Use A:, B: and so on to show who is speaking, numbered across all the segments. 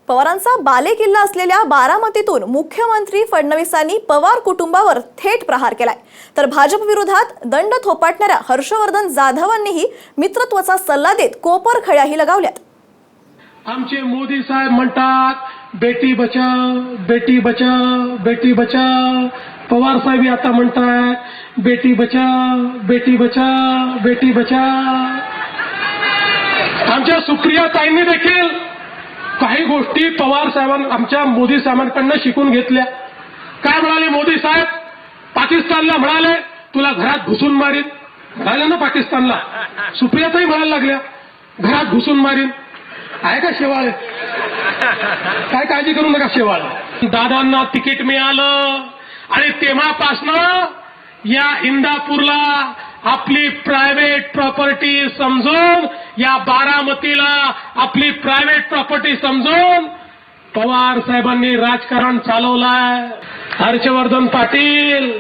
A: पवारांचा बालेकिल्ला असलेल्या बारामतीतून मुख्यमंत्री फडणवीसांनी पवार कुटुंबावर थेट प्रहार केलाय, तर भाजप विरोधात दंड थोपटणाऱ्या हर्षवर्धन जाधवांनीही मित्रत्वाचा सल्ला देत कोपर खळ्याही लगावल्यात।
B: आमचे मोदी साहेब म्हणतात बेटी बचाओ बेटी बचाओ बेटी बचाओ, पवार साहेब आता म्हणतात बेटी बचाओ बेटी बचाओ बेटी बचाओ। आमच्या सुप्रिया ताईंनी देखील काही गोष्टी पवार साहेबांना आमच्या मोदी साहेबांकडून शिकून घेतल्या। काय म्हणाले मोदी साहेब? पाकिस्तानला म्हणाले तुला घरात घुसून मारीन, म्हणाले ना पाकिस्तानला। सुप्रिया ताई म्हणायला लागल्या घरात घुसून मारीन। आहे का शेवाळे? काय काळजी करू नका शेवाळे। दादांना तिकीट मिळालं आणि तेव्हापासनं या इंदापूरला आपली प्रायव्हेट प्रॉपर्टी समजून, या बारामतीला आपली प्रायव्हेट प्रॉपर्टी समजून पवार साहेबांनी राजकारण चालवलंय। हर्षवर्धन पाटील,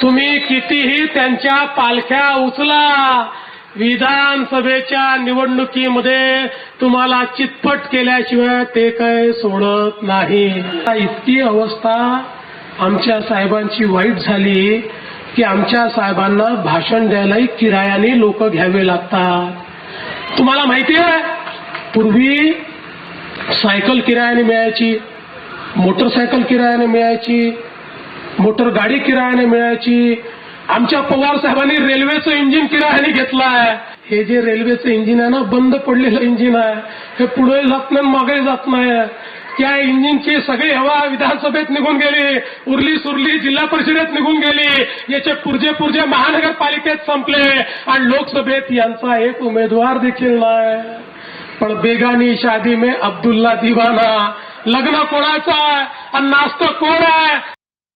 B: तुम्ही कितीही त्यांच्या पालख्या उचला, विधानसभेच्या निवडणुकीमध्ये तुम्हाला चितपट केल्याशिवाय ते काही सोडत नाही। इतकी अवस्था आमच्या साहेबांची वाईट झाली की आमच्या साहेबांना भाषण द्यायलाही किरायाने लोक घ्यावे लागतात। तुम्हाला माहिती आहे, पूर्वी सायकल किरायाने मिळायची, मोटरसायकल किरायाने मिळायची, मोटर गाडी किरायाने मिळायची। आमच्या पवार साहेबांनी रेल्वेचं इंजिन किरायाने घेतलाय। हे जे रेल्वेचं इंजिन आहे ना, बंद पडलेलं इंजिन आहे, हे पुढे जात नाही मागे जात नाही। त्या इंजिनची सगळी हवा विधानसभेत निघून गेली, उरली सुरली जिल्हा परिषदेत निघून गेली, याचे पुरजे महानगरपालिकेत संपले आणि लोकसभेत यांचा एक उमेदवार देखील नाही। पण बेगानी शादी में अब्दुल्ला दीवाना, लग्न कोणाचं आहे आणि नाचतं कोण आहे